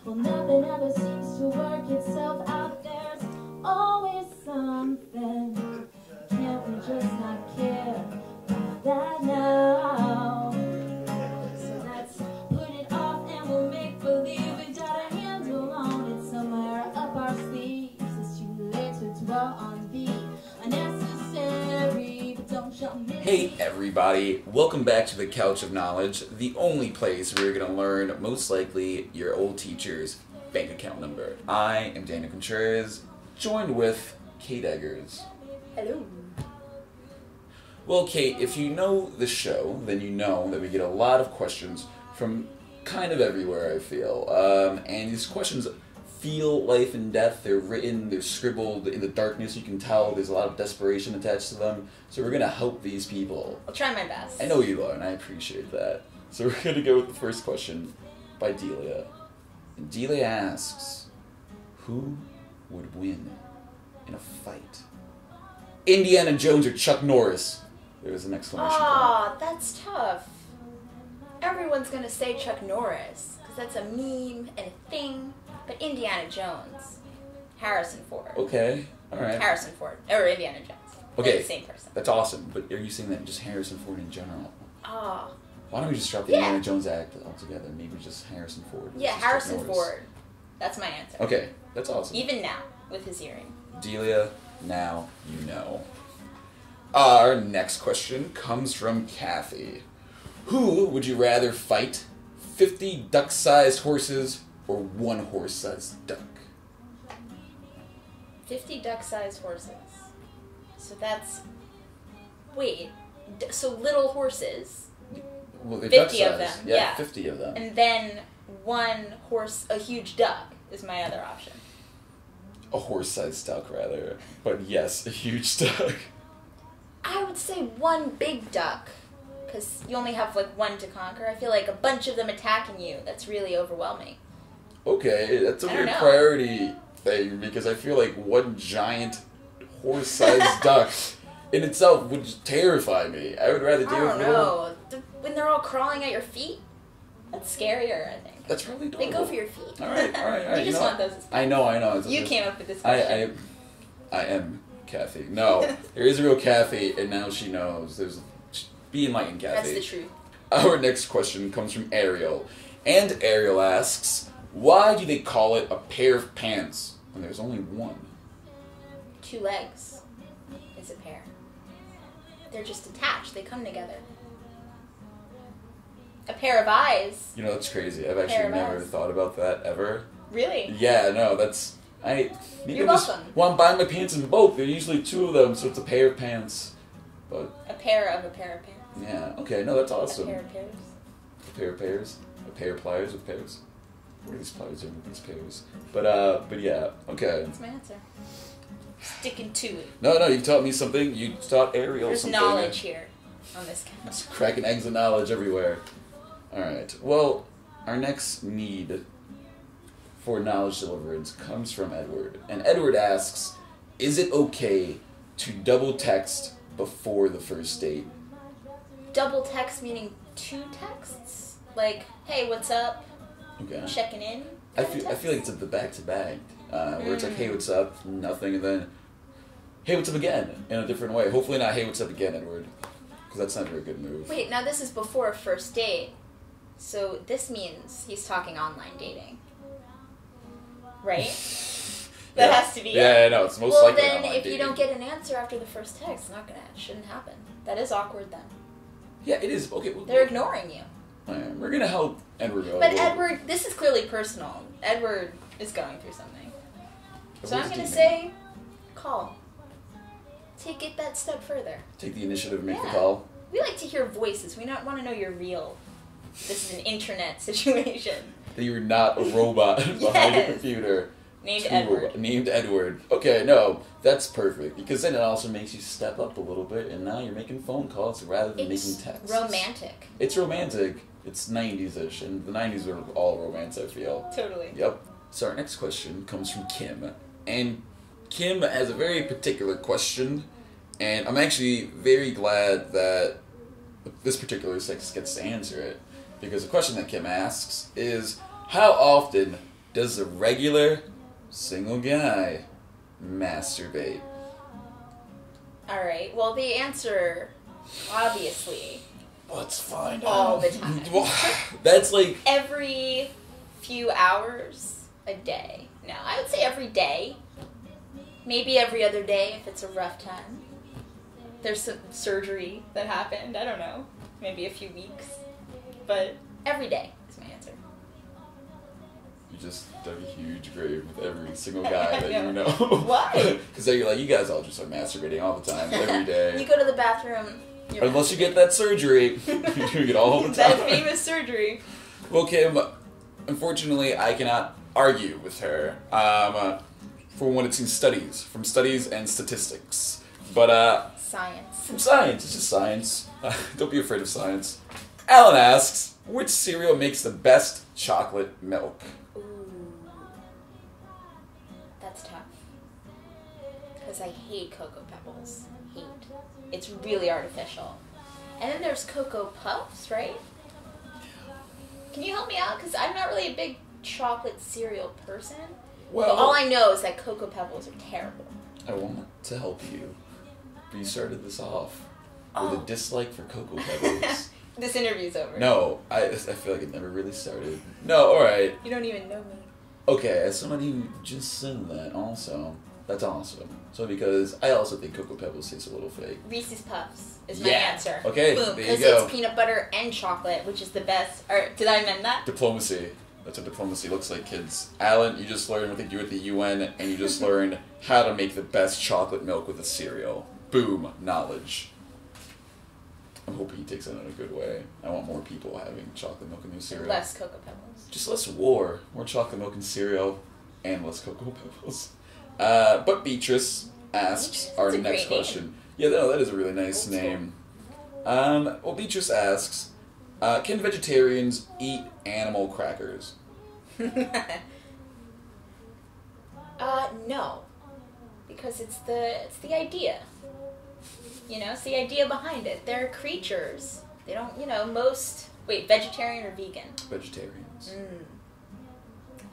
Well, nothing ever seems to work itself out. There's always something. Can't we just not care about that now? So let's put it off and we'll make believe we got a handle on it somewhere up our sleeves. It's too late to dwell on the unnecessary, but don't jump in. Hey everybody, welcome back to the Couch of Knowledge, the only place where you're going to learn, most likely, your old teacher's bank account number. I am Daniel Contreras, joined with Kate Eggers. Hello. Well, Kate, if you know the show, then you know that we get a lot of questions from kind of everywhere, I feel. And these questions feel life and death. They're written, they're scribbled in the darkness. You can tell there's a lot of desperation attached to them. So we're going to help these people. I'll try my best. I know you are, and I appreciate that. So we're going to go with the first question by Delia. And Delia asks, who would win in a fight? Indiana Jones or Chuck Norris? There's an exclamation point. Aw, that's tough. Everyone's gonna say Chuck Norris, because that's a meme and a thing. But Indiana Jones. Harrison Ford. Okay, alright. Harrison Ford. Or Indiana Jones. Okay, they're the same person. That's awesome. But are you saying that just Harrison Ford in general? Ah. Why don't we just drop the Indiana Jones act altogether? Maybe just Harrison Ford. Yeah, just Harrison Ford. That's my answer. Okay, that's awesome. Even now, with his earring. Delia, now you know. Our next question comes from Kathy. Who would you rather fight? 50 duck-sized horses or 1 horse-sized duck? 50 duck-sized horses. So that's... Wait. So little horses. Well, 50 of them. Yeah, 50 of them. And then 1 horse, a huge duck, is my other option. A horse-sized duck, rather. But yes, a huge duck. I would say 1 big duck, because you only have like 1 to conquer. I feel like a bunch of them attacking you, that's really overwhelming. Okay, that's a weird know. priority thing, because I feel like 1 giant horse-sized duck in itself would just terrify me. I would rather deal with I don't know. When they're all crawling at your feet, that's scarier, I think. That's really adorable. They go for your feet. Alright. You just want those as pets. I know. You came up with this question. I am Kathy. No, there is a real Kathy, and now she knows. Be enlightened, Kathy. That's the truth. Our next question comes from Ariel. And Ariel asks, why do they call it a pair of pants when there's only 1? 2 legs is a pair. They're just attached. They come together. A pair of eyes. You know, that's crazy. I've actually never thought about that, ever. Really? Yeah, no, that's... You're welcome. Well, I'm buying my pants in bulk. There are usually 2 of them, so it's a pair of pants. But... A pair of pants. Yeah, okay, no, that's awesome. A pair of pairs. A pair of pairs. A pair of pliers with pairs. What are these pliers doing with these pairs? But yeah, okay. That's my answer. Sticking to it. No, you taught me something. You taught Ariel There's something. There's knowledge here on this couch. It's cracking eggs of knowledge everywhere. Alright, well, our next need for knowledge deliverance comes from Edward. And Edward asks, is it okay to double text before the first date? Double text meaning 2 texts? Like, hey, what's up? Okay. Checking in? I feel like it's at the back-to-back, where it's like, hey, what's up? Nothing, and then, hey, what's up again? In a different way. Hopefully not, hey, what's up again, Edward. Because that's not a very good move. Wait, now this is before a first date. So this means he's talking online dating. Right? That has to be it. Yeah, no, it's most likely online dating. Well, then, if you don't get an answer after the first text, shouldn't happen. That is awkward, then. Yeah, it is. Okay. They're ignoring you. We're going to help Edward go. But Edward, this is clearly personal. Edward is going through something. So I'm going to say, call. Take it that step further. Take the initiative and make the call. We like to hear voices. We want to know you're real. This is an internet situation. That you're not a robot behind a computer. Named Edward. Named Edward. Okay, no, that's perfect. Because then it also makes you step up a little bit, and now you're making phone calls rather than making texts. Romantic. It's romantic. It's 90s-ish, and the 90s are all romance, I feel. Totally. Yep. So our next question comes from Kim. And Kim has a very particular question, and I'm actually very glad that this particular sex gets to answer it. Because the question that Kim asks is, how often does the regular single guy masturbate? Alright, well, the answer, obviously, Let's find all out. the time. Well, that's like... Every few hours a day. No, I would say every day. Maybe every other day if it's a rough time. There's some surgery that happened. I don't know. Maybe a few weeks. But every day is my answer. You just dug a huge grave with every single guy that you know. Why? Because you're like, you guys all just are masturbating all the time, every day. You go to the bathroom. Unless you get that surgery. You're doing it all the time. That famous surgery. Well, Kim, unfortunately, I cannot argue with her. For one, it's in studies. From studies and statistics. But, Science. from science. It's just science. Don't be afraid of science. Alan asks, which cereal makes the best chocolate milk? Ooh. That's tough. Because I hate Cocoa Pebbles. Hate. It's really artificial. And then there's Cocoa Puffs, right? Can you help me out? Because I'm not really a big chocolate cereal person. Well, But all I know is that Cocoa Pebbles are terrible. I want to help you. But you started this off with a dislike for Cocoa Pebbles. This interview's over. No, I feel like it never really started. No, alright. You don't even know me. Okay, as somebody who just said that also, that's awesome. So because I also think Cocoa Pebbles tastes a little fake. Reese's Puffs is my Yeah. answer. Okay, Boom, there you because go. it's peanut butter and chocolate, which is the best. Or did I amend that? Diplomacy. That's what diplomacy looks like, kids. Alan, you just learned what they do at the UN, and you just learned how to make the best chocolate milk with a cereal. Boom, knowledge. I'm hoping he takes it in a good way. I want more people having chocolate milk in their cereal. Less Cocoa Pebbles. Just less war. More chocolate milk and cereal, and less Cocoa Pebbles. But Beatrice asks our That's a next great question. Yeah, no, that is a really nice name. Well, Beatrice asks, can vegetarians eat animal crackers? No. Because it's the idea. You know, it's the idea behind it. They're creatures. They don't, most... Wait, vegetarian or vegan? Vegetarians.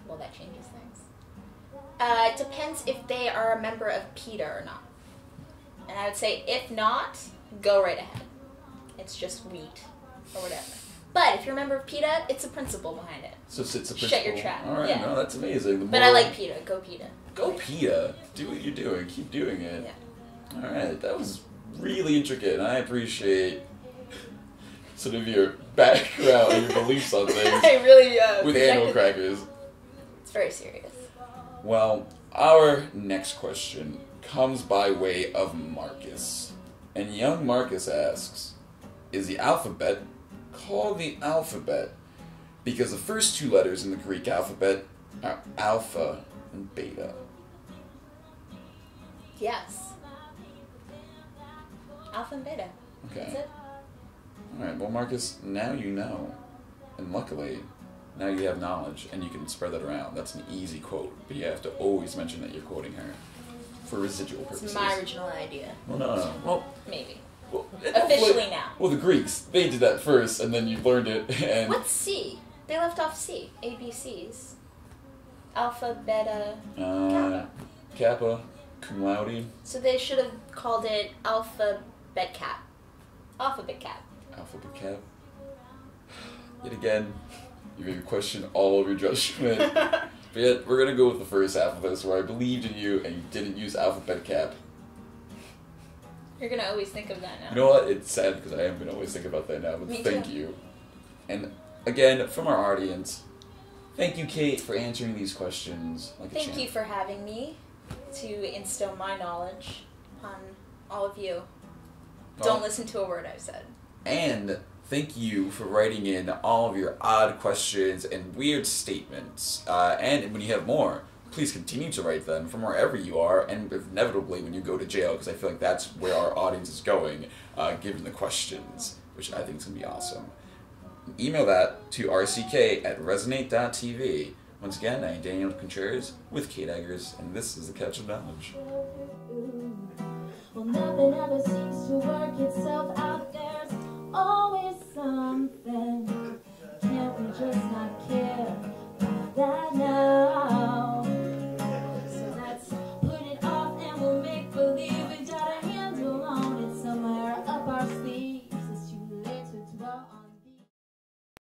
Well, that changes things. It depends if they are a member of PETA or not. And I would say, if not, go right ahead. It's just wheat or whatever. But if you're a member of PETA, it's a principle behind it. So it's a principle. Shut your trap. All right, Yeah. no, that's amazing. But I like PETA. Go PETA. Go PETA. Do what you're doing. Keep doing it. Yeah. All right, that was really intricate, and I appreciate sort of your background and your beliefs on things I really, with animal crackers. It's very serious. Well, our next question comes by way of Marcus. And young Marcus asks, is the alphabet called the alphabet because the first two letters in the Greek alphabet are alpha and beta? Yes. Alpha and beta. Okay. That's it. Alright, well Marcus, now you know. And luckily, now you have knowledge and you can spread that around. That's an easy quote, but you have to always mention that you're quoting her for residual purposes. It's my original idea. Well, no. Well, Maybe. well Officially now. Well, the Greeks, they did that first, and then you learned it, and... What's C? They left off C. A, B, C's. Alpha, beta, kappa. Kappa, cum laude. So they should have called it alphabet cap. Alphabet cap. Alphabet cap. Yet again, you made me question all of your judgment. But yet, we're gonna go with the first half of this, where I believed in you, and you didn't use alphabet cap. You're gonna always think of that now. You know what? It's sad, because I am gonna always think about that now, but Me thank too. you. And, again, from our audience, thank you, Kate, for answering these questions like a champ. Thank you for having me to instill my knowledge upon all of you. Well, Don't listen to a word I've said. And thank you for writing in all of your odd questions and weird statements. And when you have more, please continue to write them from wherever you are, and inevitably when you go to jail, because I feel like that's where our audience is going, given the questions, which I think is going to be awesome. Email that to rck@resonate.tv. Once again, I'm Daniel Contreras with Kate Eggers, and this is The Couch of Knowledge. Well, nothing ever seems to work itself out. There's always something. Can't we just not care about that now?